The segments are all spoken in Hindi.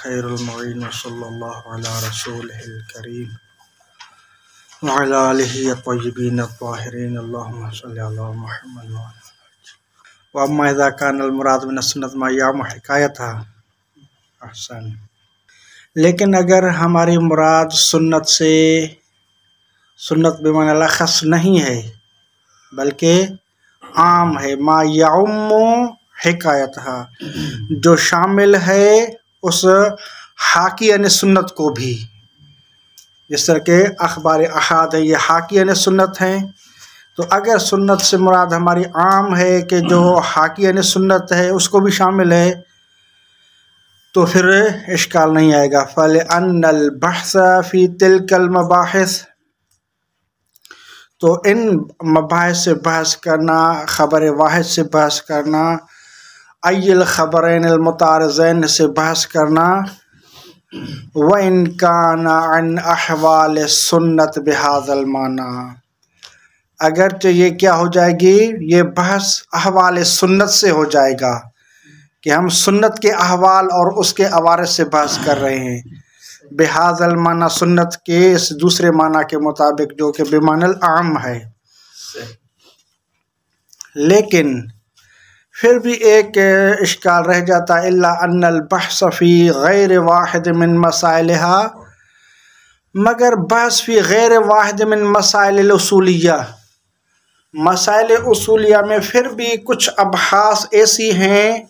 खैरुल मुईन व सल्लल्लाहु अला रसूलिहिल करीम व अला आलिहि अत्तय्यिबीन अत्ताहिरीन अल्लाहुम्मा सल्लि अला मुहम्मद व अम्मा इज़ा कानल मुराद मिन सुन्नत मा याम हिकायतहा अहसन। लेकिन अगर हमारी मुराद सुन्नत से सुन्नत बेमाना लखस नहीं है बल्कि आम है, मा यउम्मु हिकायतहा जो शामिल है उस हाकी यानी सुन्नत को भी, जिस तरह के अखबार अहाद है ये हाकी यानी सुन्नत हैं। तो अगर सुन्नत से मुराद हमारी आम है कि जो हाकी यानी सुन्नत है उसको भी शामिल है तो फिर इश्काल नहीं आएगा। फल अन्नल बहस फी तिलकल मबाहिस, तो इन मबाहिस से बहस करना, ख़बर वाहिद से बहस करना, अय्यल ख़बरैन अल मुतारज़ैन से बहस करना, व इन काना अन अहवाल सुन्नत बिहाज़ल माना, अगरचे ये क्या हो जाएगी, ये बहस अहवाल सुन्नत से हो जाएगा कि हम सुन्नत के अहवाल और उसके अवारिस से बहस कर रहे हैं। बिहाज़ल माना सुन्नत के इस दूसरे माना के मुताबिक जो कि बेमानल आम है। लेकिन फिर भी एक इश्काल रह जाता है, इल्ला अन्नल बहस फ़ी गैर वाहिद मिन मसाइलिहा, मगर बहस फ़ी गैर वाहिद मिन मसाइल उसूलिया, मसाइल उसूलिया में फिर भी कुछ अबहास ऐसी हैं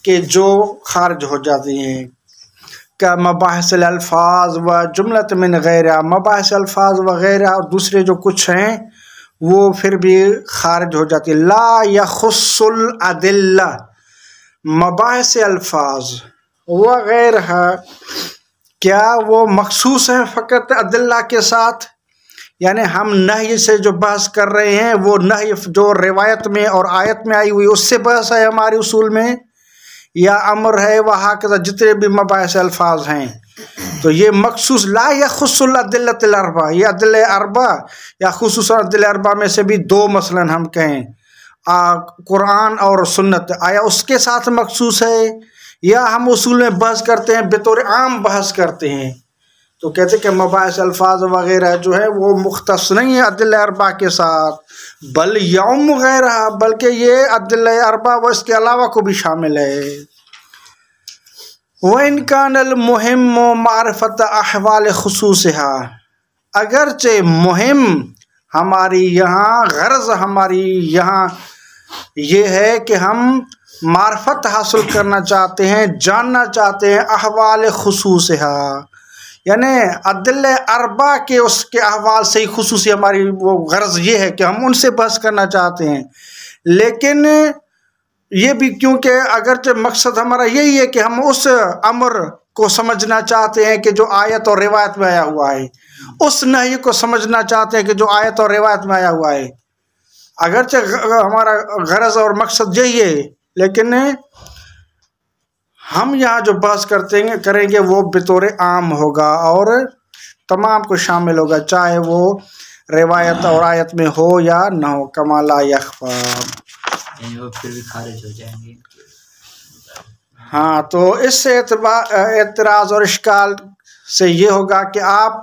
कि जो खारिज हो जाती हैं। का मबाहिस अल्फाज व जुमलत मिन गैरा, मबाहिस अल्फाज वगैरह और दूसरे जो कुछ हैं वो फिर भी खारिज हो जाती है। ला यखुस्सुल अदिल्ला, मबाहिस अल्फाज वगैरह क्या वो मखसूस हैं फ़कत अदिल्ला के साथ, यानी हम नही से जो बहस कर रहे हैं वो नही जो रिवायत में और आयत में आई हुई उससे बहस है हमारे उसूल में, या अमर है वहाँ के जितने भी मबाहिस अल्फाज हैं तो ये मखसूस ला यखुस्सुल अदिल्लतिल अरबा, ये अदिल अरबा या खुसूस अदिल अरबा में से भी दो मसलन हम कहें कुरान और सुन्नत, आया उसके साथ मखसूस है या हम उसूल में बहस करते हैं बेतौर आम बहस करते हैं। तो कहते हैं कि मबाहिस अल्फाज वगैरह जो है वो मुख्तस नहीं है अदिल अरबा के साथ, बल यौम वगैरह, बल्कि ये अदिल अरबा व इसके अलावा को भी शामिल है। व इन कानल मुहिम मारिफत अहवाल खुसूसिहा, अगरचे मुहिम हमारी यहाँ गर्ज हमारी यहाँ ये है कि हम मार्फत हासिल करना चाहते हैं, जानना चाहते हैं अहवाल खुसूसिहा, यानी अदिल अरबा के उसके अहवाल से ही खुसूसी हमारी वो गर्ज ये है कि हम उनसे बहस करना चाहते हैं। लेकिन ये भी क्योंकि अगरचे मकसद हमारा यही है कि हम उस अमर को समझना चाहते हैं कि जो आयत और रिवायत में आया हुआ है, उस नही को समझना चाहते हैं कि जो आयत और रिवायत में आया हुआ है, अगरचे हमारा गरज और मकसद यही है, लेकिन हम यहाँ जो बहस करेंगे वो बेतौर आम होगा और तमाम को शामिल होगा, चाहे वो रिवायत और आयत में हो या न हो। कमाला यखफा, वो फिर भी खारिज हो जाएंगे। हाँ, तो इससे एतराज़ और इश्काल से ये होगा कि आप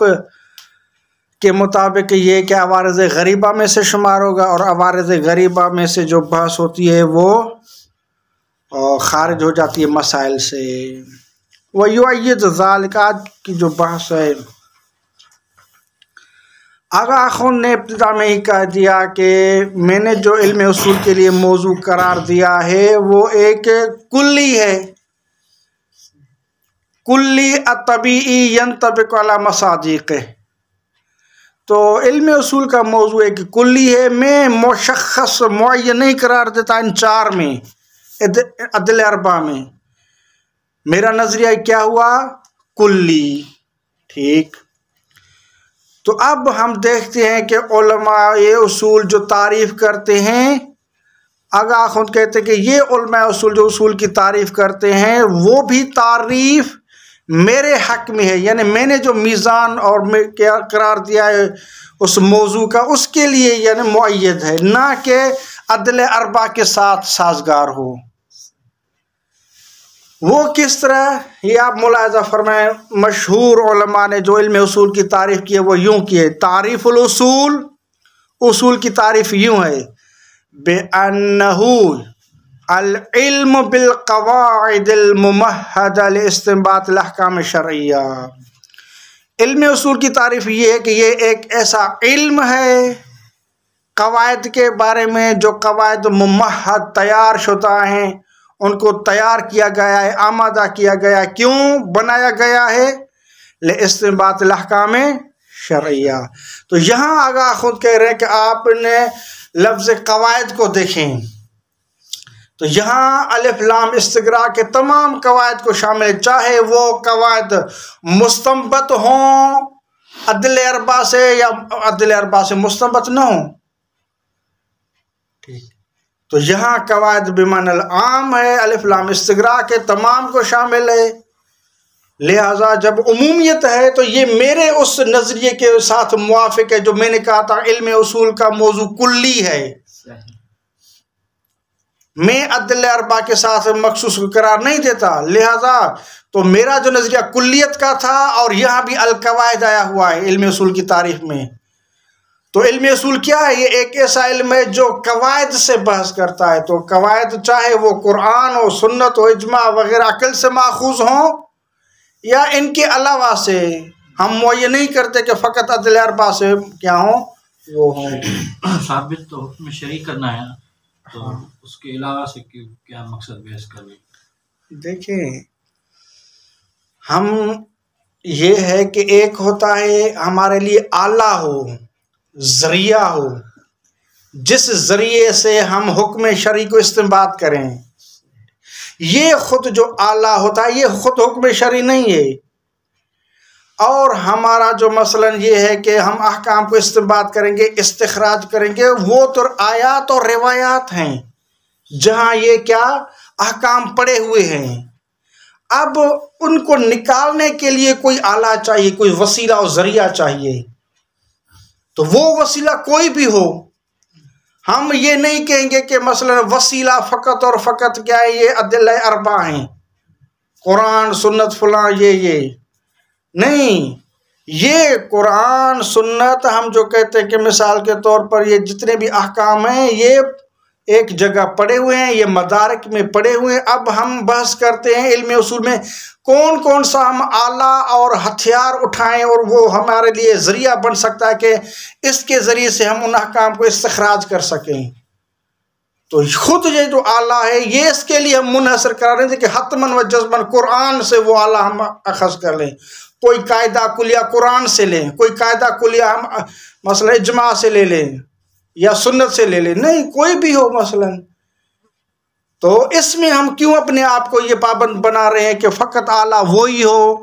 के मुताबिक ये कि अवारिज़ गरीबा में से शुमार होगा और अवारिज़ गरीबा में से जो बहस होती है वो खारिज हो जाती है मसाइल से। वह युअय्यिद ज़ालिका की जो बहस है, आगा खुन ने इब्तिदा में ही कह दिया कि मैंने जो इल्म उसूल के लिए मौजू करार दिया है वो एक कुल्ली है, कुल्ली अतबीई यंतबिक अला मसादिक़। तो इल्म उसूल का मौजू एक कुल्ली है, मैं मुशख्खस मुअय्यन नहीं करार देता इन चार में, अदिल अरबा में। मेरा नजरिया क्या हुआ, कुल्ली। ठीक, तो अब हम देखते हैं कि उलमाए उसूल जो तारीफ़ करते हैं, आगा खुद कहते हैं कि ये उलमाए उसूल जो उसूल की तारीफ़ करते हैं वो भी तारीफ़ मेरे हक में है, यानी मैंने जो मीज़ान और क्या करार दिया है उस मौजू का उसके लिए यानी मुअय्यद है, ना कि अदल अरबा के साथ साजगार हो। वो किस तरह, ये आप मुलाहजा फरमाएं, मशहूर उलमा ने जो इल्म उसूल की तारीफ़ की है वो यूँ की है, तारीफ़ुल उसूल, उसूल की तारीफ़ यूँ है, बेअन्नहु अल इल्म बिल क़वाइदिल मुमहदा लि इस्तिंबात अल अहकाम शरइया। इल्म उसूल की तारीफ़ ये है कि ये एक ऐसा इल्म है कवायद के बारे में जो कवायद मुमहद तैयार शुदा हैं, उनको तैयार किया गया है, आमादा किया गया है। क्यों बनाया गया है? ले इस्तिंबात अल अहकाम शरइया। तो यहाँ आगा खुद कह रहे हैं कि आपने लफ्ज़ कवायद को देखें तो यहाँ अलिफ लाम इस्तिगरा के तमाम कवायद को शामिल है, चाहे वो कवायद मुस्तंबत हों अदल अरबा से या अदल अरबा से मुस्तंबत न हो। ठीक, तो यहाँ कवायद बिमानल आम है, अलिफ लाम इस्तिगरा के तमाम को शामिल है। लिहाजा जब उमूमियत है तो ये मेरे उस नज़रिए के साथ मुवाफिक है जो मैंने कहा था इल्म उसूल का मौजू कुल्ली है। मैं अदल अरबा के साथ मखसूस करार नहीं देता, लिहाजा तो मेरा जो नज़रिया कुल्लियत का था और यहाँ भी अल कवायद आया हुआ है इल्म उसूल की तारीफ में। तो इल्म उसूल क्या है? ये एक ऐसा इल्म है जो कवायद से बहस करता है। तो कवायद चाहे वो कुरान हो, सुन्नत हो, इजमा वगैरह अकल से माखूज हों या इनके अलावा से, हम वो ये नहीं करते कि फ़कत अदल अरबा से क्या हो वो हो। साबित तो हुक्म शरी करना है, तो उसके अलावा से क्या मकसद बहस करने? देखें, हम ये है कि एक होता है हमारे लिए आला हो, ज़रिया हो, जिस ज़रिए से हम हुक्म शरी को इस्तेमाल करें। ये खुद जो आला होता है ये खुद हुक्म शरी नहीं है। और हमारा जो मसलन ये है कि हम अहकाम को इस्तेमाल करेंगे, इस्तिखराज करेंगे, वो तो आयात और रिवायात हैं जहाँ ये क्या अहकाम पड़े हुए हैं। अब उनको निकालने के लिए कोई आला चाहिए, कोई वसीला और ज़रिया चाहिए। तो वो वसीला कोई भी हो, हम ये नहीं कहेंगे कि मसलन वसीला फ़कत और फ़कत क्या है, ये अदल अरबा हैं, कुरान सुन्नत फलां ये नहीं। ये कुरान सुन्नत हम जो कहते हैं कि मिसाल के तौर पर ये जितने भी अहकाम हैं ये एक जगह पड़े हुए हैं, ये मदारिक में पड़े हुए हैं। अब हम बहस करते हैं इल्म उसूल में कौन कौन सा हम आला और हथियार उठाएं और वो हमारे लिए ज़रिया बन सकता है कि इसके ज़रिए से हम उन अहकाम को इस्तिखराज कर सकें। तो खुद ये जो आला है ये इसके लिए हम मुनहसर करा रहे थे कि हतमन व जज़मन कुरान से वो आला हम अखज़ कर लें। कोई कायदा कुलिया कुरान से लें, कोई कायदा कुलिया हम मसलन इजमा से ले लें या सुन्नत से ले लें, नहीं कोई भी हो मसलन। तो इसमें हम क्यों अपने आप को ये पाबंद बना रहे हैं कि फ़कत आला वही हो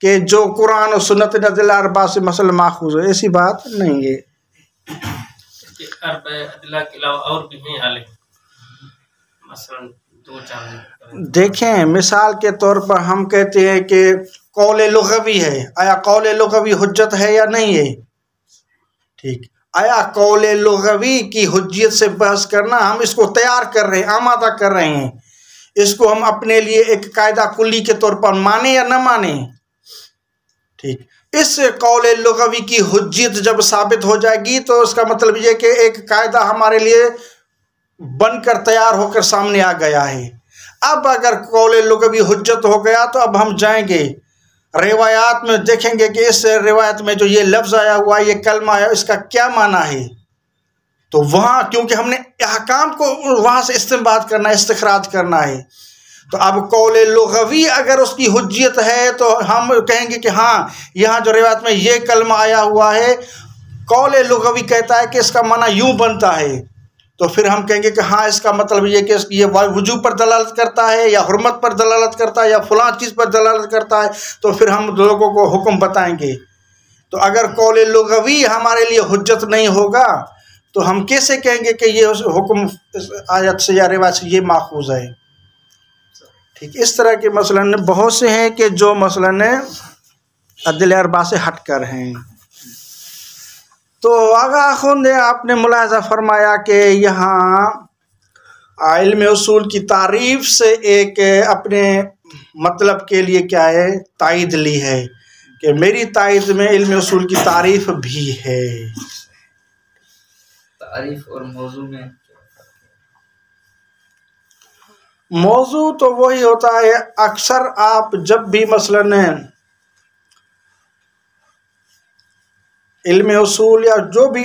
कि जो कुरान और सुन्नत अदल अरबा से मसलन माखूज हो? ऐसी बात नहीं है। के अलावा और भी हैं आले, मसलन दो चार देखें, मिसाल के तौर पर हम कहते हैं कि कौल लुग़वी है, आया कौल लुग़वी हुज्जत है या नहीं है? ठीक, आया कौल लुग़वी की हुज्जियत से बहस करना, हम इसको तैयार कर रहे हैं, आमादा कर रहे हैं, इसको हम अपने लिए एक कायदा कुल्ली के तौर पर माने या न माने। ठीक, इस कौल लुग़वी की हुज्जियत जब साबित हो जाएगी तो उसका मतलब ये कि एक कायदा हमारे लिए बनकर तैयार होकर सामने आ गया है। अब अगर कौल लुग़वी हुज्जत हो गया तो अब हम जाएंगे रिवायात में, देखेंगे कि इस रिवायत में जो ये लफ्ज़ आया हुआ है, ये कलमा आया, इसका क्या माना है। तो वहाँ क्योंकि हमने अहकाम को वहाँ से इस्तेमाल करना है, इस्तिखराज करना है, तो अब कौल लुग़वी अगर उसकी हुज्जियत है तो हम कहेंगे कि हाँ यहाँ जो रिवायत में ये कलमा आया हुआ है, कौल लुग़वी कहता है कि इसका माना यूँ बनता है, तो फिर हम कहेंगे कि हाँ इसका मतलब ये कि ये वजूब पर दलालत करता है या हुर्मत पर दलालत करता है या फलां चीज़ पर दलालत करता है, तो फिर हम लोगों को हुक्म बताएंगे। तो अगर कौल लुग़वी हमारे लिए हुज्जत नहीं होगा तो हम कैसे कहेंगे कि ये हुक्म आयत से या रिवायत से ये माखूज़ है। ठीक, इस तरह के मसलन बहुत से हैं कि जो मसलन अदल अरबा से हट कर हैं। तो आगा खुद आपने मुलाहज़ा फरमाया कि यहाँ इल्म उसूल की तारीफ़ से एक अपने मतलब के लिए क्या है, तायद ली है कि मेरी तायद में इल्म उसूल की तारीफ भी है। तारीफ और मौजू में मौजू तो वही होता है, अक्सर आप जब भी मसलन इल्म उसूल या जो भी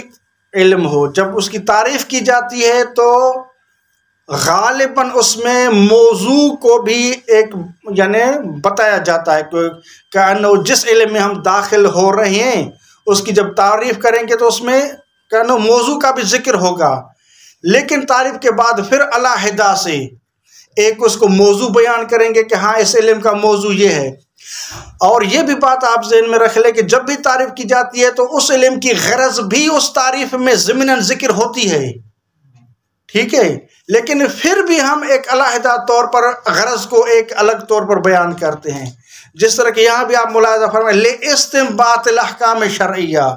इल्म हो, जब उसकी तारीफ की जाती है तो गालिबन उसमें मौजू को भी एक यानी बताया जाता है कि जिस इल्म में हम दाखिल हो रहे हैं उसकी जब तारीफ करेंगे तो उसमें कहना मौजू का भी जिक्र होगा, लेकिन तारीफ के बाद फिर अलहदा से एक उसको मौजू बयान करेंगे कि हाँ इस इल्म का मौजू ये है। और ये भी बात आप ज़हन में रख लें कि जब भी तारीफ की जाती है तो उस इल्म की गरज भी उस तारीफ में ज़मीनन जिक्र होती है, ठीक है, लेकिन फिर भी हम एक अलहदा तौर पर गरज को एक अलग तौर पर बयान करते हैं। जिस तरह के यहाँ भी आप मुलाहिज़ा फरमाएं ले इस्तिंबात अल-अहकाम शरइया,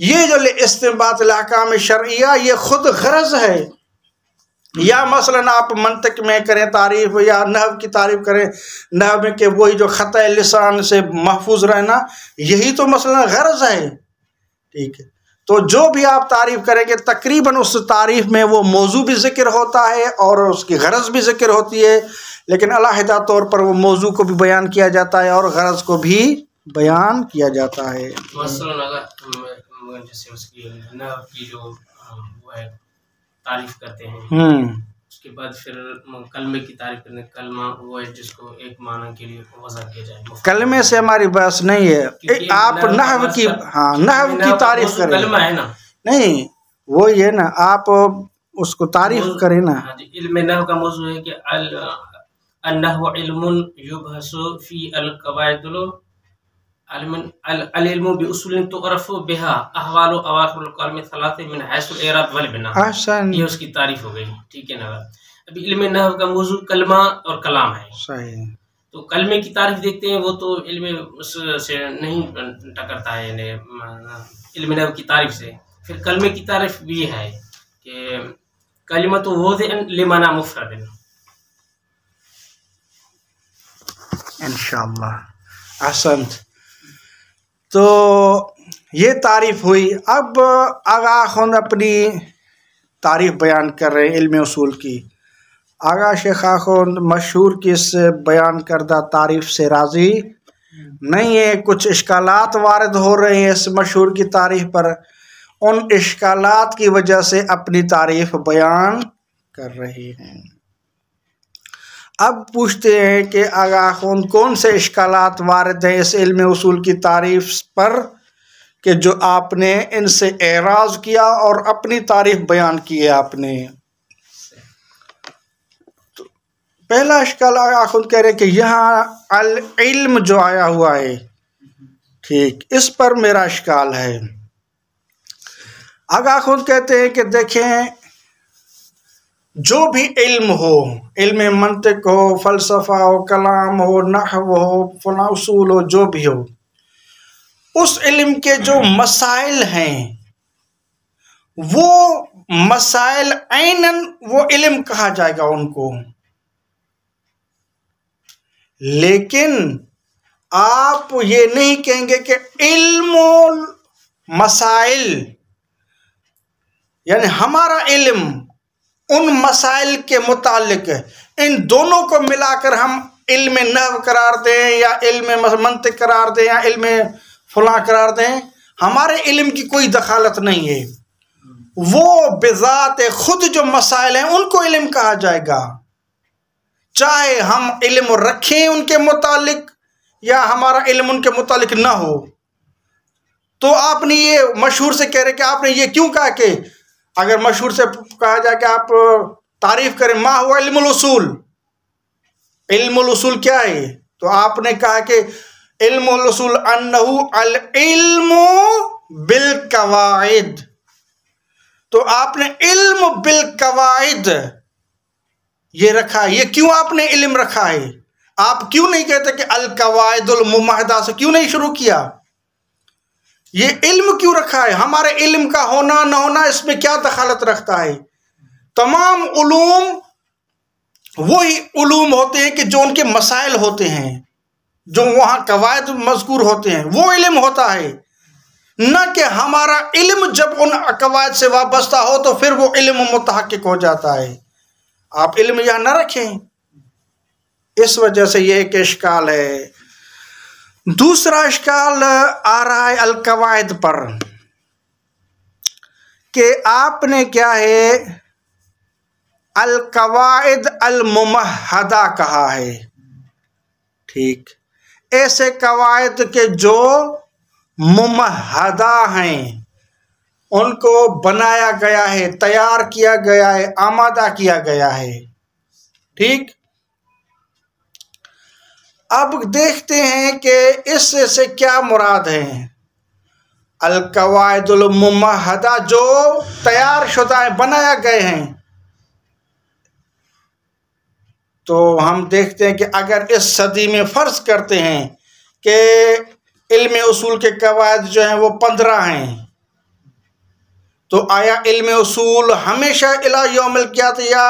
ये जो ले इस्तिंबात अल-अहकाम शरइया ये खुद गरज है। या मसलन आप मंतक में करें तारीफ या नहव की तारीफ करें, नहव में के वही जो ख़ता लिसान से महफूज रहना, यही तो मसलन गरज है, ठीक है। तो जो भी आप तारीफ करेंगे तकरीबन उस तारीफ में वो मौजू भी जिक्र होता है और उसकी गरज भी जिक्र होती है, लेकिन अलहदा तौर पर वो मौजू को भी बयान किया जाता है और गरज को भी बयान किया जाता है। मसलन अगर जैसे उसकी नहव की जो वो है तारीफ करते हैं, उसके बाद फिर कलमे की तारीफ करते हैं। कलमा वो है जिसको एक माना के लिए वज़ा किया जाए। कलमे से हमारी बहस नहीं है, आप नहव की, हाँ नहव की तारीफ करें, कलमा है ना, नहीं वो ये ना आप उसको तारीफ करें ना। इल्म नहव का मौजू है कि अन-नहव इल्मुन युबहसु फी अल-क़वाइदिल अल-इल्मु बि उसूलिन तुअरफु बिहा अहवालु अवाखिरुल कलम सलासे मिन हैसुल इराब वल बिना। ये उसकी तारीफ हो गई, ठीक है ना। अभी इल्म नहव का मौजू कलमा और कलाम है, सही। तो कलमे की तारीफ देखते हैं, वो तो इल्म से नहीं टकरता है, यानी इल्म नहव की तारीफ से। फिर कलमे की तारीफ भी है कि कलिमतु वज़अन लिमाना मुफ़रदिन। इंशाअल्लाह अहसंत। तो ये तारीफ हुई। अब आगा खुद अपनी तारीफ बयान कर रहे हैं इल्म उसूल की। आगा शेख खुद मशहूर की इस बयान करदा तारीफ से राज़ी नहीं है, कुछ इश्कालात वारिद हो रहे हैं इस मशहूर की तारीफ पर, उन इश्कालात की वजह से अपनी तारीफ बयान कर रहे हैं। अब पूछते हैं कि आगा खुद कौन से इश्कालात वारिद हैं इस इल्म उसूल की तारीफ पर कि जो आपने इनसे एराज़ किया और अपनी तारीफ बयान की है आपने। तो पहला इश्काल आगा खुद कह रहे हैं कि यहाँ अल इल्म जो आया हुआ है, ठीक, इस पर मेरा इश्काल है। आगा खुद कहते हैं कि देखें जो भी इल्म हो, इल्म मंतिक हो, फ़लसफ़ा हो, कलाम हो, नहव हो, फला उसूल हो, जो भी हो, उस इल्म के जो मसाइल हैं वो मसाइल ऐनन वो इल्म कहा जाएगा उनको। लेकिन आप ये नहीं कहेंगे कि इल्म मसाइल यानी हमारा इल्म उन मसाइल के मुतालिक, इन दोनों को मिलाकर हम इल्म नहव करार दें या इल्म मंतिक करार दें या इल्म फलां करार दें, हमारे इल्म की कोई दखालत नहीं है। वो बिज़ात खुद जो मसाइल हैं उनको इल्म कहा जाएगा, चाहे हम इल्म रखें उनके मुतालिक या हमारा इल्म उनके मुतालिक ना हो। तो आपने ये मशहूर से कह रहे कि आपने ये क्यों कहा कि अगर मशहूर से कहा जाए कि आप तारीफ करें मा हुआ इल्मुल उसूल, इल्मुल उसूल क्या है, तो आपने कहा कि इल्मुल उसूल अन्नहु अल इल्मु बिल कवाइद। तो आपने इल्म बिल कवाइद ये रखा है। ये क्यों आपने इल्म रखा है? आप क्यों नहीं कहते कि अल कवाइदुल मुमाहदा से क्यों नहीं शुरू किया? ये इल्म क्यों रखा है? हमारे इल्म का होना ना होना इसमें क्या दखालत रखता है? तमाम उलूम वही उलूम होते हैं कि जो उनके मसाइल होते हैं, जो वहाँ कवायद मज़कूर होते हैं, वो इल्म होता है। न कि हमारा इल्म जब उन कवायद से वाबस्ता हो तो फिर वो इल्म मुतहक्किक हो जाता है। आप इल्म यहाँ न रखें, इस वजह से ये एक इश्काल है। दूसरा इश्काल आ रहा है अल-कवायद पर कि आपने क्या है अल-कवायद अल-मुमहदा कहा है। ठीक, ऐसे कवायद के जो मुमहदा हैं, उनको बनाया गया है, तैयार किया गया है, आमादा किया गया है। ठीक, अब देखते हैं कि इससे क्या मुराद है। अल-कवायदुल मुमहदा जो तैयार शुदा है, बनाया गए हैं, तो हम देखते हैं कि अगर इस सदी में फ़र्ज़ करते हैं कि इल्म उसूल के कवायद जो हैं वो 15 हैं, तो आया इल्म उसूल हमेशा इला यौमिल क़ियामत या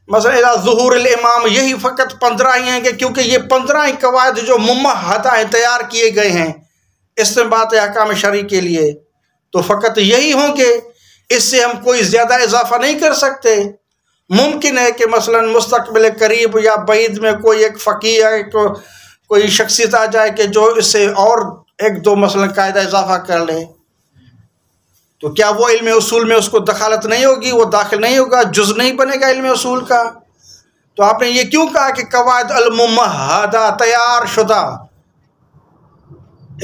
मसलन इला ज़ुहूरिल इमाम यही फ़कत 15 ही हैं कि क्योंकि ये 15 ही कवायद जो मुमहदा हैं, तैयार किए गए हैं इस्तिंबात अहकाम शरई के लिए, तो फ़कत यही होंगे, इससे हम कोई ज़्यादा इजाफ़ा नहीं कर सकते। मुमकिन है कि मसलन मुस्तक़बिल करीब या बईद में कोई एक फ़कीह है, कोई शख्सियत आ जाए कि जो इससे और एक दो मसलन कायदा इजाफ़ा कर ले, तो क्या वो इल्म उसूल में उसको दखालत नहीं होगी, वो दाखिल नहीं होगा, जुज़ नहीं बनेगा इल्म उसूल का। तो आपने ये क्यों कहा कि कवायद अल-मुमहदा तैयार शुदा?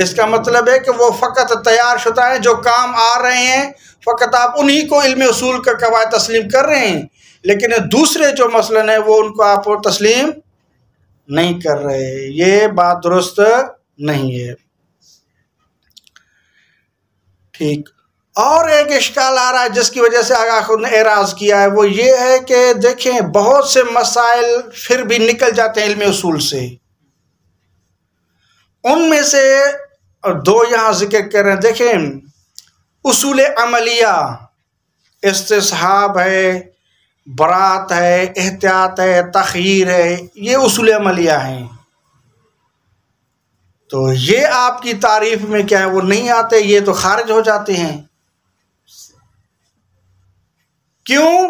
इसका मतलब है कि वो फ़कत तैयार शुदा है, जो काम आ रहे हैं, फ़कत आप उन्हीं को इल्म उसूल का कवायद तस्लीम कर रहे हैं, लेकिन दूसरे जो मसलन है वो उनको आप तस्लीम नहीं कर रहे। ये बात दुरुस्त नहीं है। ठीक, और एक इश्काल आ रहा है जिसकी वजह से आगा खुद ने एराज़ किया है, वो ये है कि देखें बहुत से मसाइल फिर भी निकल जाते हैं इल्म उसूल से। उनमें से दो यहाँ जिक्र कर रहे हैं। देखें उसूल अमलिया, इस्तिस्हाब है, बरात है, एहतियात है, तख़यीर है, ये उसूल अमलिया हैं। तो ये आपकी तारीफ़ में क्या है वो नहीं आते, ये तो खारिज हो जाते हैं। क्यों?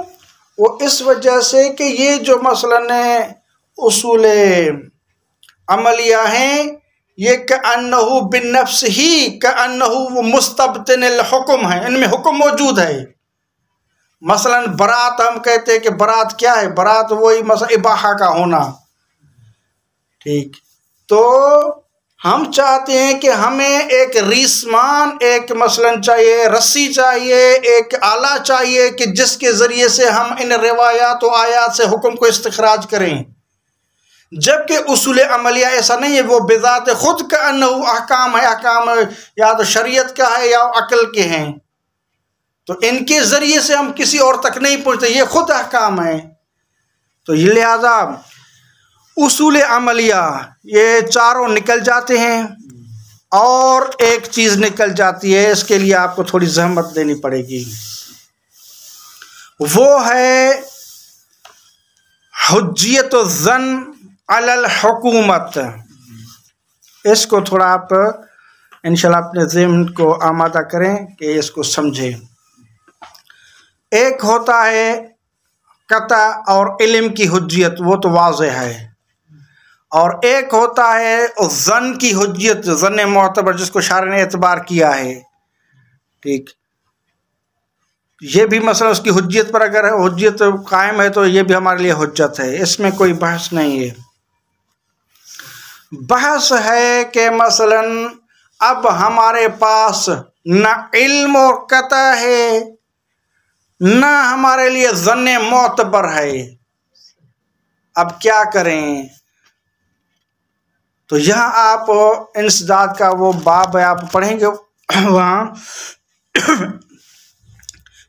वो इस वजह से कि ये जो मसलन उसूल अमलिया हैं, ये कअन्नहु बिन्नफ्स ही कअन्नहु वो मुस्तबतिनिल हुक्म है, इनमें हुक्म मौजूद है। मसलन बरात, हम कहते हैं कि बरात क्या है, बरात वही मसलन इबाहा का होना। ठीक, तो हम चाहते हैं कि हमें एक रिस्मान, एक मसलन चाहिए, रस्सी चाहिए, एक आला चाहिए कि जिसके ज़रिए से हम इन रिवायात व आयात से हुक्म को इस्तिखराज करें। जबकि उसूल अमलिया ऐसा नहीं है, वो बिज़ात खुद का अन्नहु अहकाम है, अहकाम या तो शरीयत का है या अक़ल के हैं, तो इनके ज़रिए से हम किसी और तक नहीं पहुँचते, ये खुद अहकाम है। तो ये लिहाजा उसूल अमलिया ये चारों निकल जाते हैं, और एक चीज़ निकल जाती है, इसके लिए आपको थोड़ी ज़हमत देनी पड़ेगी, वो है हुज्जियतुज़्ज़न अलल हुकूमत। इसको थोड़ा आप इंशाल्लाह अपने ज़हन को आमादा करें कि इसको समझें। एक होता है कता और इल्म की हुज्जियत, वो तो वाज़ेह है, और एक होता है ज़न की हुज्जियत, ज़न मोतबर, जिसको शारिन ने एतबार किया है। ठीक, ये भी मसला उसकी हुज्जियत पर अगर हुज्जियत कायम है तो ये भी हमारे लिए हुज्जत है, इसमें कोई बहस नहीं है। बहस है कि मसलन अब हमारे पास न इल्म और कता है, न हमारे लिए ज़न मोतबर है, अब क्या करें? तो यहाँ आप इंसदाद का वो बाब है, आप पढ़ेंगे वहाँ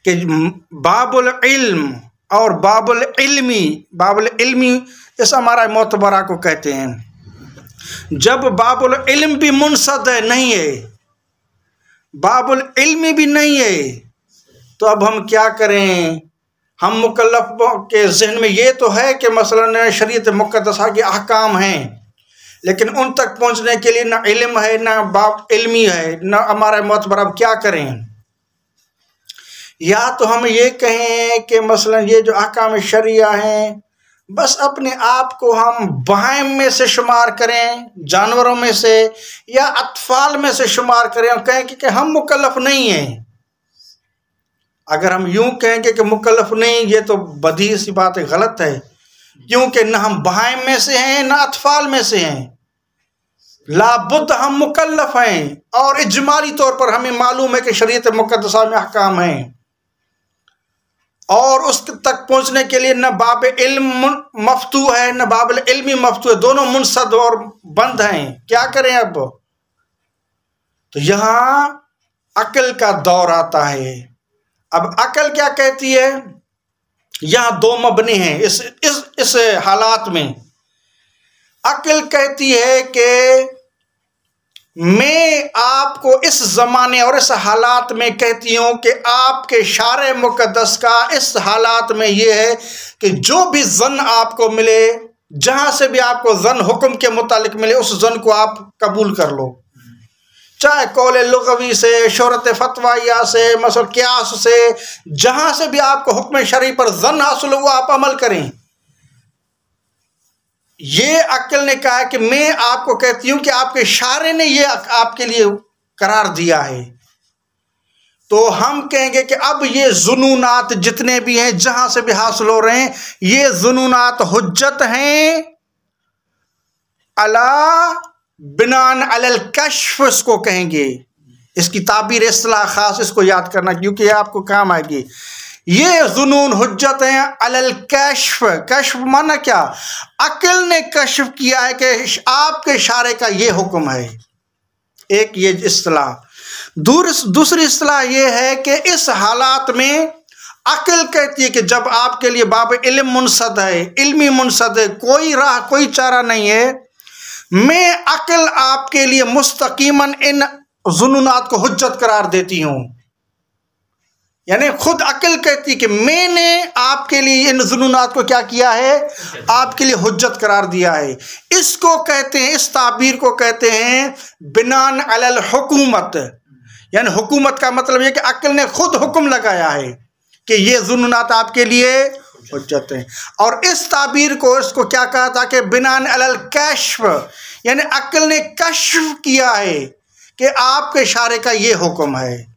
कि बाबुल इल्म और बाबुल इल्मी, बाबुल इल्मी इस हमारा मोतबरा को कहते हैं। जब बाबुल इल्म भी मुनसद है, नहीं है, बाबुल इल्मी भी नहीं है, तो अब हम क्या करें? हम मुकल्लफ़ों के जहन में ये तो है कि मसलन शरीयत मुक़द्दसा के अहकाम हैं, लेकिन उन तक पहुंचने के लिए ना इल्म है, ना बाप इल्मी है, ना हमारा मोतबर। अब क्या करें? या तो हम ये कहें कि मसलन ये जो अहकाम शरिया हैं, बस अपने आप को हम बहाइम में से शुमार करें, जानवरों में से, या अतफाल में से शुमार करें और कहें कि हम मुकल्लफ नहीं हैं। अगर हम यूं कहेंगे कि मुकल्लफ नहीं, ये तो बदी सी बात है, गलत है, क्योंकि न हम बहाइम में से हैं न अतफाल में से हैं। लाबुद्द हम मुकल्लफ हैं, और इजमाली तौर पर हमें मालूम है कि शरीयत मुक़द्दसा में अहकाम हैं, और उस तक पहुंचने के लिए न बाब इल्म मफ्तू है न बाब इल्मी मफ्तू है, दोनों मुनसद और बंद हैं। क्या करें अब? तो यहां अक्ल का दौर आता है। अब अक्ल क्या कहती है? यहां दो मबनी हैं इस हालात में। अक्ल कहती है कि मैं आपको इस ज़माने और इस हालात में कहती हूँ कि आपके शारे मुक़द्दस का इस हालात में ये है कि जो भी ज़न आपको मिले, जहाँ से भी आपको ज़न हुक्म के मुतालिक मिले, उस ज़न को आप कबूल कर लो, चाहे कौल लुग़वी से, शोहरत फतवाया से, मसल क़ियास से, जहाँ से भी आपको हुक्म शरई पर ज़न हासिल हुआ आप अमल करें। ये अक्ल ने कहा है कि मैं आपको कहती हूं कि आपके शारे ने ये आपके लिए करार दिया है। तो हम कहेंगे कि अब ये जुनूनात जितने भी हैं, जहां से भी हासिल हो रहे हैं, ये जुनूनात हुज्जत हैं अला बिनान अलल कश्फ, इसको कहेंगे। इसकी ताबीर इस्तिलाह खास, इसको याद करना क्योंकि ये आपको काम आएगी। ये जुनून हुज्जत हैं अलल कश्फ। कश्फ माना क्या? अक्ल ने कश्फ किया है कि आपके इशारे का ये हुक्म है। एक ये इस्तिलाह। दूसरी इस्तिलाह ये है कि इस हालात में अक्ल कहती है कि जब आपके लिए बाब इल्म मुनसद है, इल्मी मुनसद है, कोई राह कोई चारा नहीं है, मैं अक्ल आपके लिए मुस्तकीमन इन जुनूनात को हुज्जत करार देती हूँ। यानी खुद अक्ल कहती कि मैंने आपके लिए इन जुनूनात को क्या किया है? आपके लिए हुज्जत करार दिया है। इसको कहते हैं, इस ताबीर को कहते हैं बिनान अलल हुकूमत। यानी हुकूमत का मतलब ये कि अक्ल ने खुद हुक्म लगाया है कि ये जुनूनात आपके लिए हुज्जत हैं। और इस ताबीर को, इसको क्या कहा था कि बिनान अलल कश्फ, यानी अक्ल ने कश्फ किया है कि आपके इशारे का ये हुक्म है।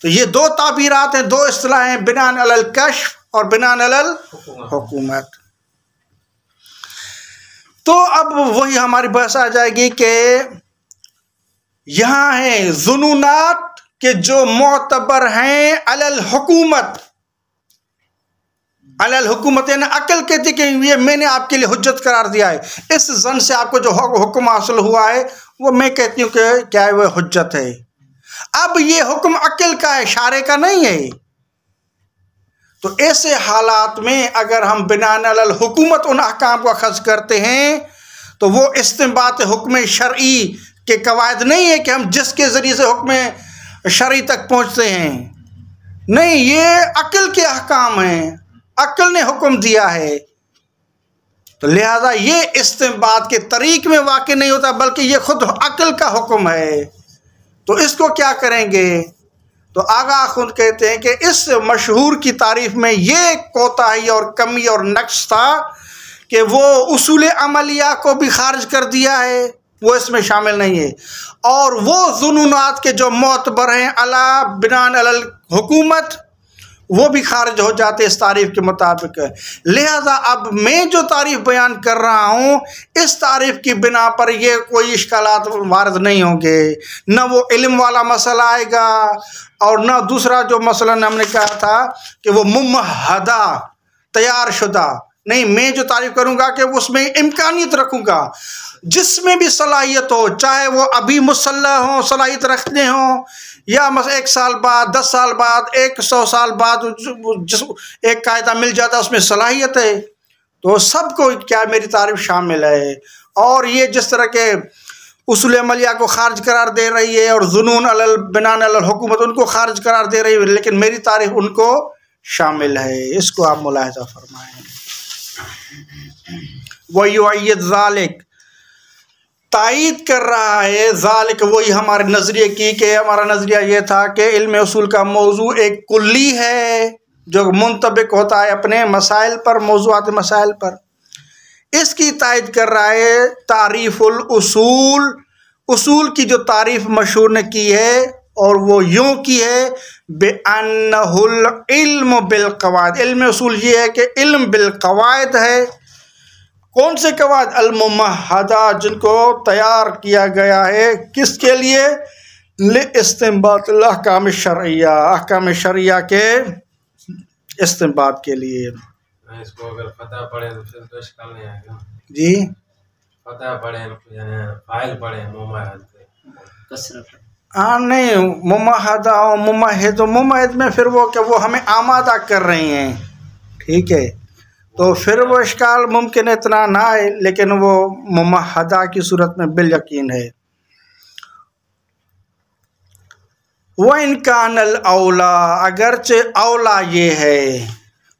तो ये दो ताबीरात हैं, दो इस्तिलाह हैं, बिनान अलल कश्फ और बिनान अलल हुकूमत। तो अब वही हमारी बहस आ जाएगी कि यहां है जुनूनात के जो मोतबर हैं अलल हुकूमत। अलल हुकूमत यानी अक्ल कहती कि ये मैंने आपके लिए हुज्जत करार दिया है, इस जन से आपको जो हुक्म हासिल हुआ है वो मैं कहती हूँ कि क्या है, वो हुज्जत है। अब ये हुक्म अक्ल का है, इशारे का नहीं है। तो ऐसे हालात में अगर हम बिनान अलल हुकूमत उन अहकाम को अखज़ करते हैं तो वो इस्तिंबात हुक्म शरई के कवायद नहीं है कि हम जिसके ज़रिए से हुक्म शरई तक पहुँचते हैं। नहीं, ये अक्ल के अहकाम हैं, अक्ल ने हुक्म दिया है। तो लिहाजा ये इस्तिंबात के तरीक़ में वाक़ई नहीं होता, बल्कि ये खुद अक्ल का हुक्म है। तो इसको क्या करेंगे? तो आगा खुद कहते हैं कि इस मशहूर की तारीफ़ में ये कोताही और कमी और नक्श था कि वो उसूल अमलिया को भी खारिज कर दिया है, वो इसमें शामिल नहीं है। और वो जुनूनात के जो मोतबर हैं अला बिनान अलल हुकूमत, वो भी खारिज हो जाते इस तारीफ़ के मुताबिक। लिहाजा अब मैं जो तारीफ़ बयान कर रहा हूँ, इस तारीफ़ की बिना पर ये कोई इश्कालात वारद नहीं होंगे। न वो इल्म वाला मसला आएगा और न दूसरा जो मसलन हमने कहा था कि वो मुमहदा तैयार शुदा नहीं। मैं जो तारीफ़ करूँगा कि उसमें इम्कानियत रखूँगा, जिसमें भी सलाहियत हो, चाहे वो अभी मुसल्लह हो, सलाहियत रखते हों, या मतलब 1 साल बाद, 10 साल बाद, 100 साल बाद जिस एक कायदा मिल जाता है उसमें सलाहियत है, तो सबको क्या मेरी तारीफ़ शामिल है। और ये जिस तरह के उसूल अमलिया को खारिज करार दे रही है और जुनून अलल बिनान अलल हुकूमत उनको खारिज करार दे रही है, लेकिन मेरी तारीफ़ उनको शामिल है। इसको आप मुलाहिजा फरमाएं। वयुअय्यिद ज़ालिक, तायीद कर रहा है ज़ालिक, वही हमारे नज़रिए की, कि हमारा नज़रिया ये था कि इल्म उसूल का मौजू एक कुल्ली है जो मुंतबिक होता है अपने मसाइल पर, मौज़ूआत मसाइल पर। इसकी तायीद कर रहा है तारीफ़ुल उसूल, उसूल की जो तारीफ़ मशहूर ने की है, और वो यूँ की है बेअन्नहुल इल्म बिल क़वाइद, इल्म उसूल ये है कि इल्म बिल क़वाइद है। कौन से क़वाइद? अल मुमहदा, जिनको तैयार किया गया है, किसके लिए? ले इस्तिंबातिल अहकाम शरइया, अहकाम शरइया के इस्तिंबात के लिए। इसको अगर फतह पढ़े तो फिर तो इश्काल नहीं आएगा जी। फतह पढ़े यानी फाइल पढ़े मुमहद कसरत। हाँ नहीं, मुमहदा और मुमहिद, मुमहिद में फिर वो क्या, वो हमें आमादा कर रही हैं, ठीक है, तो फिर वो इश्काल मुमकिन इतना ना आए, लेकिन वो मुमहदा की सूरत में बिल यकीन है। व इनकानल औला, अगरचे औला ये है,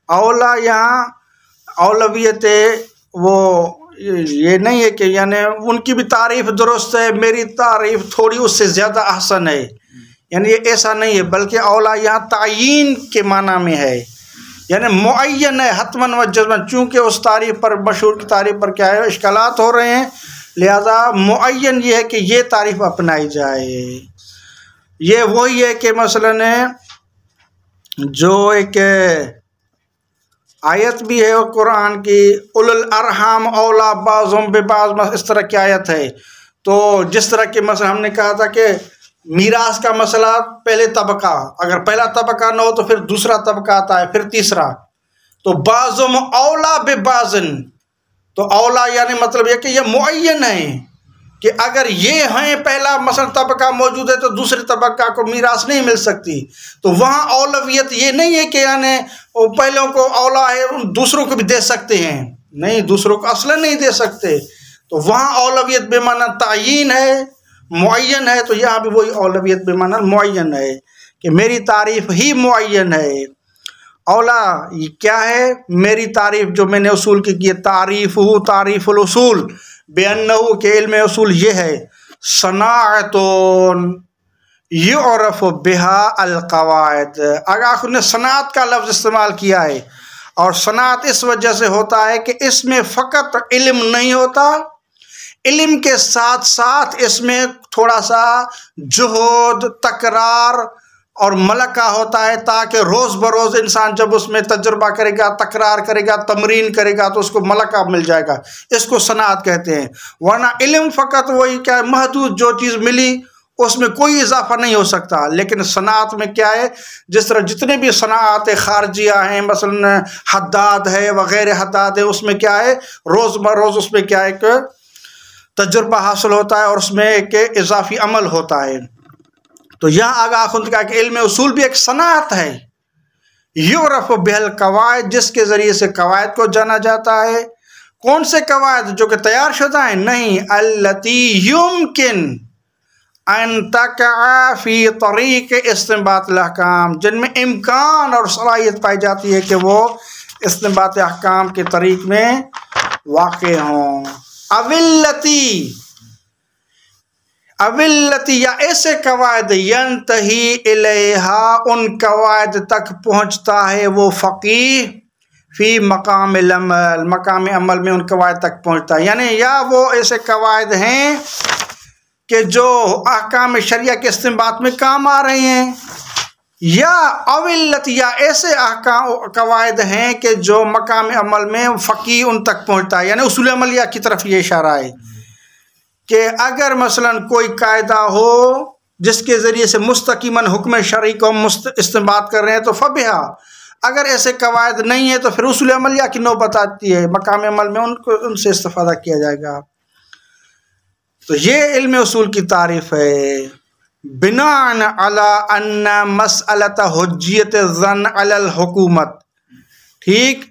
औला यहाँ औलवियत वो ये नहीं है कि यानी उनकी भी तारीफ़ दुरुस्त है, मेरी तारीफ़ थोड़ी उससे ज़्यादा अहसन है, यानी ये ऐसा नहीं है, बल्कि औला यहाँ तायीन के माना में है, यानी मुअय्यन है हतमन व जज़मन। चूँकि उस तारीफ़ पर, मशहूर की तारीफ़ पर क्या है, इश्कालात हो रहे हैं, लिहाजा मुअय्यन ये है कि ये तारीफ़ अपनाई जाए। ये वही है कि मसलन जो एक आयत भी है कुरान की, उलुल अरहाम औला बाज़ुम बिबाज़, इस तरह की आयत है। तो जिस तरह के मसला हमने कहा था कि मीरास का मसला, पहले तबका, अगर पहला तबका न हो तो फिर दूसरा तबका आता है, फिर तीसरा, तो बाज़ुम औला बिबाज़िन, तो औला यानी मतलब यह कि यह मुअय्यन है कि अगर ये हैं पहला मसलन तबका मौजूद है तो दूसरे तबका को मीरास नहीं मिल सकती। तो वहाँ औलवियत ये नहीं है कि यानी पहलों को औला है दूसरों को भी दे सकते हैं, नहीं, दूसरों को असलन नहीं दे सकते। तो वहाँ औलवियत बेमाना तायीन है, मुअय्यन है, तो यहाँ भी वही औलवियत बेमाना मुअय्यन है कि मेरी तारीफ़ ही मुअय्यन है। औला ये क्या है? मेरी तारीफ़ जो मैंने उसूल की है, तारीफ़ुल उसूल बेअन्नहु के इल्म उसूल ये है, सनाअतुन युअरफ़ु बिहा अल क़वाइद। अगर आपने सनात का लफ्ज़ इस्तेमाल किया है, और सनात इस वजह से होता है कि इसमें फ़कत इल्म नहीं होता, इल्म के साथ साथ इसमें थोड़ा सा जुहद, तकरार और मलका होता है, ताकि रोज़ बरोज़ इंसान जब उसमें तजुर्बा करेगा, तकरार करेगा, तमरीन करेगा, तो उसको मलका मिल जाएगा। इसको सनात कहते हैं। वरना इल्म फ़कत वही क्या है, महदूद जो चीज़ मिली उसमें कोई इजाफा नहीं हो सकता। लेकिन सनात में क्या है, जिस तरह जितने भी सनात खारजिया हैं, मसलन हद्दाद है वग़ैरह हद्दाद है, उसमें क्या है, रोज़ बरोज़ उसमें क्या है, एक तजुर्बा हासिल होता है और उसमें एक इजाफी अमल होता है। तो यहाँ आगा खुद का कि इल्म उसूल भी एक सनात है, युरफ़ बिहल क़वाइद, जिसके ज़रिए से क़वाइद को जाना जाता है। कौन से क़वाइद? जो कि तैयार शुदा हैं? नहीं, अल्लती युमकिन अन तक़अ फ़ी तरीक़ इस्तिंबातिल अहकाम, जिनमें इम्कान और सलाहियत पाई जाती है कि वो इस्तिंबात अहकाम के तरीक़ में वाक़े हों। अविल्लती या ऐसे कवायद यंतही इलैहा, उन कवायद तक पहुँचता है वो फ़क़ीह फ़ी मकाम अमल, मकाम अमल में उन कवायद तक पहुँचता है। यानी या वो ऐसे कवायद हैं कि जो अहकाम शरिया के इस्तिंबात में काम आ रहे हैं, या अविल्लत या ऐसे अहकाम कवायद हैं कि जो मकाम अमल में फ़क़ीह उन तक पहुँचता है। यानी उसूल अमलिया की तरफ ये इशारा है कि अगर मसलन कोई कायदा हो जिसके ज़रिए से मुस्तकीमन हुक्म शरई को इस्तेमाल कर रहे हैं तो फ़बिहा, अगर ऐसे कवायद नहीं है तो फिर उसूल अमलिया की नौबत आती है, मकाम अमल में उनसे इस्तिफ़ादा किया जाएगा। तो ये इल्म उसूल की तारीफ़ है। बिनाअन अला अन्ना मसअलत हुज्जियत ज़न अलल हुकूमत, ठीक,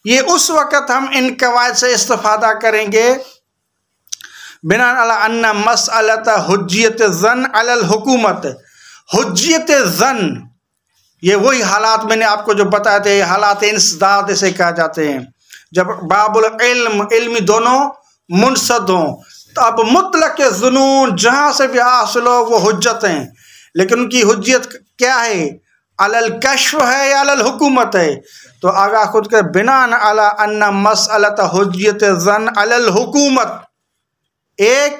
ये उस वक़्त हम इन कवायद से इस्तिफ़ादा करेंगे। बिनाअन अला अन्ना मसअलत हुज्जियत ज़न अलल हुकूमत, हुज्जियत ज़न ये वही हालात मैंने आपको जो बताए थे, हालात इंसदाद इसे कहा जाते हैं। जब बाबुल इल्म इल्मी दोनों मुनसद हों, तो अब मुतलक जुनून जहाँ से भी हासिल हो वो हुज्जत हैं, लेकिन उनकी हुज्जत क्या है? अलल कश्फ है या अलल हुकूमत है? तो आगा खुद के बिनान अला अन्ना मसअलत हुज्जत ज़न अलल हुकूमत एक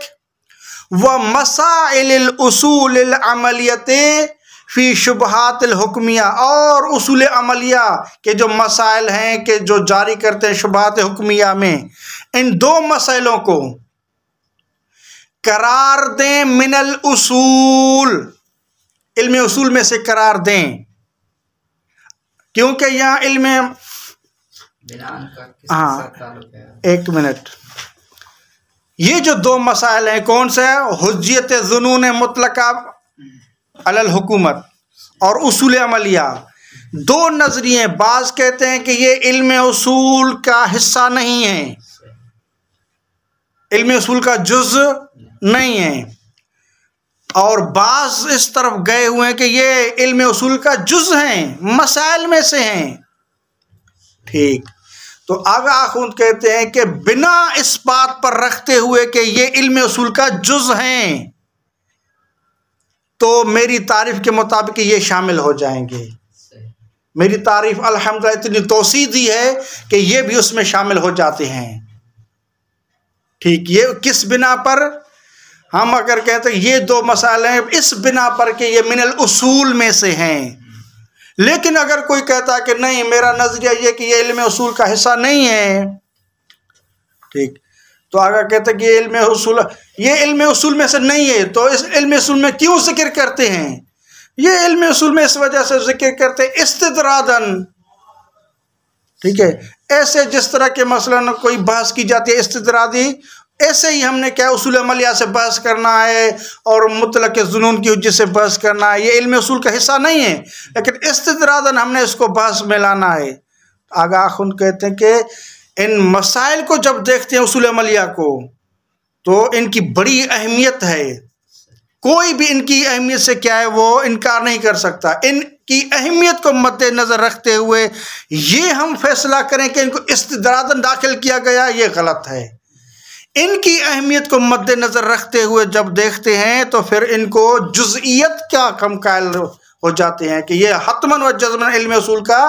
व मसाइल उसूल अमलियते फ़ी शुबहातिल हुक्मिया, और उसूल अमलिया के जो मसाइल हैं कि जो जारी करते हैं शुबहात हुक्मिया में, इन दो मसाइलों को करार दें मिनल उसूल, इल्म उसूल में से करार दें, क्योंकि यहाँ इल्म, हाँ एक मिनट, ये जो दो मसाइल हैं कौन से? हुज्जियत जुनून मुतलका अलल हुकूमत और उसूल अमलिया। दो नजरिए, बाज कहते हैं कि ये इल्म उसूल का हिस्सा नहीं है, इल्म उसूल का जुज़ नहीं है, और बाज इस तरफ गए हुए हैं कि ये इल्म उसूल का जुज़ हैं, मसाइल में से हैं। ठीक, तो आगा खुद कहते हैं कि बिना इस बात पर रखते हुए कि ये इल्म उसूल का जुज़ हैं, तो मेरी तारीफ के मुताबिक ये शामिल हो जाएंगे। मेरी तारीफ अल्हम्दुलिल्लाह इतनी तोसी दी है कि ये भी उसमें शामिल हो जाते हैं। ठीक, ये किस बिना पर? हम अगर कहते हैं ये दो मसाले हैं, इस बिना पर कि ये मिनल उसूल में से हैं। लेकिन अगर कोई कहता है कि नहीं, मेरा नजरिया ये कि ये इल्म उसूल का हिस्सा नहीं है, ठीक, तो आगे कहते हैं कि ये इल्म उसूल में से नहीं है, तो इस इल्म उसूल में क्यों जिक्र करते हैं? ये इल्म उसूल में इस वजह से जिक्र करते हैं इस्तिदरादन, ठीक है, ऐसे जिस तरह के मसलन कोई बहस की जाती है इस्तिदरादी, ऐसे ही हमने क्या उसूल अमलिया से बहस करना है और मुतलक जुनून की हुज्जत से बहस करना है, ये इल्म उसूल का हिस्सा नहीं है, लेकिन इस्तिदरादन हमने इसको बहस में लाना है। आगा खुद कहते हैं कि इन मसाइल को जब देखते हैं उसूल अमलिया को, तो इनकी बड़ी अहमियत है, कोई भी इनकी अहमियत से क्या है वो इनकार नहीं कर सकता। इनकी अहमियत को मद्देनज़र रखते हुए ये हम फैसला करें कि इनको इस्तिदरादन दाखिल किया गया, ये गलत है। इनकी अहमियत को मद्देनज़र रखते हुए जब देखते हैं तो फिर इनको जुज़इयत क्या कम कायल हो जाते हैं कि ये हतमन व जज़मन इल्म उसूल का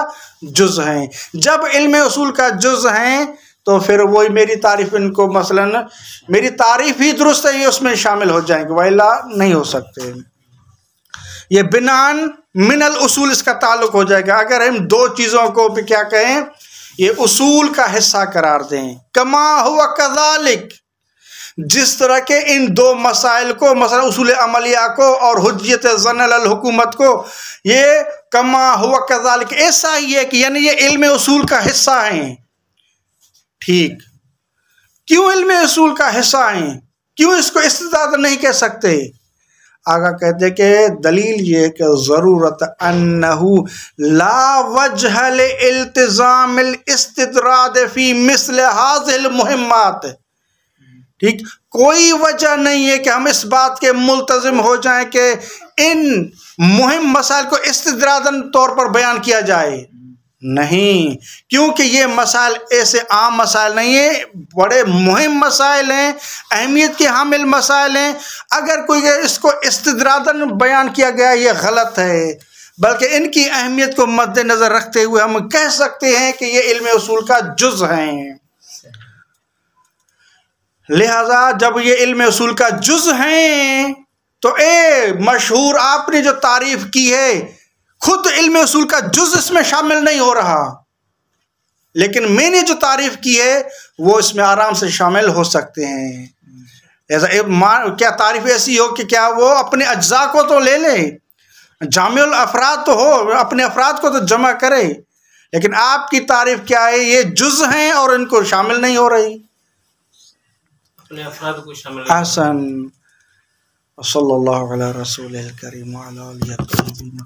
जुज़ हैं। जब इल्म उसूल का जुज़ हैं तो फिर वही मेरी तारीफ़, इनको मसलन मेरी तारीफ़ ही दुरुस्त है, ये उसमें शामिल हो जाएंगे, वैला नहीं हो सकते। ये बिनान मिनल उसूल इसका ताल्लुक हो जाएगा। अगर हम दो चीज़ों को भी क्या कहें, ये उसूल का हिस्सा करार दें, कमा हुआ कज़ालिक, जिस तरह के इन दो मसाइल को, मसला उसूल अमलिया को और हुज्जियत ज़न अल हुकूमत को, ये कमा हुआ कज़ालिक ऐसा ही है कि यानी ये इल्म उसूल का हिस्सा हैं। ठीक, क्यों इल्म उसूल का हिस्सा हैं, क्यों इसको इस्तिदाद नहीं कह सकते? आगा कहते कि दलील ये कि ज़रूरत अन्नहु ला वजह लिल्तिज़ाम इस्तिदराद फ़ी मिस्ल हाज़िल मुहिम्मात। ठीक, कोई वजह नहीं है कि हम इस बात के मुल्तज़िम हो जाएं कि इन मुहिम मसाइल को इस्तिदरादन तौर पर बयान किया जाए, नहीं, क्योंकि ये मसाइल ऐसे आम मसाइल नहीं है, बड़े मुहिम मसाइल हैं, अहमियत के हामिल मसाइल हैं। अगर कोई इसको इस्तिदरादन बयान किया गया ये गलत है, बल्कि इनकी अहमियत को मद्देनज़र रखते हुए हम कह सकते हैं कि ये इल्म उसूल का जुज़ हैं। लिहाजा जब ये इल्म उसूल का जुज़ हैं तो मशहूर आपने जो तारीफ़ की है, खुद इल्म उसूल का जुज़ इसमें शामिल नहीं हो रहा, लेकिन मैंने जो तारीफ़ की है वो इसमें आराम से शामिल हो सकते हैं। ऐसा क्या तारीफ़ ऐसी हो कि क्या वो अपने अज्जा को तो ले ले, जामिउल अफराद तो हो, अपने अफराद को तो जमा करे, लेकिन आपकी तारीफ़ क्या है, ये जुज़ हैं और इनको शामिल नहीं हो रही, अपने अफराद को शामिल। हसन सल्लल्लाहु अलैहि रसूलिल करीम व अला आलिहि व सह्बिहि।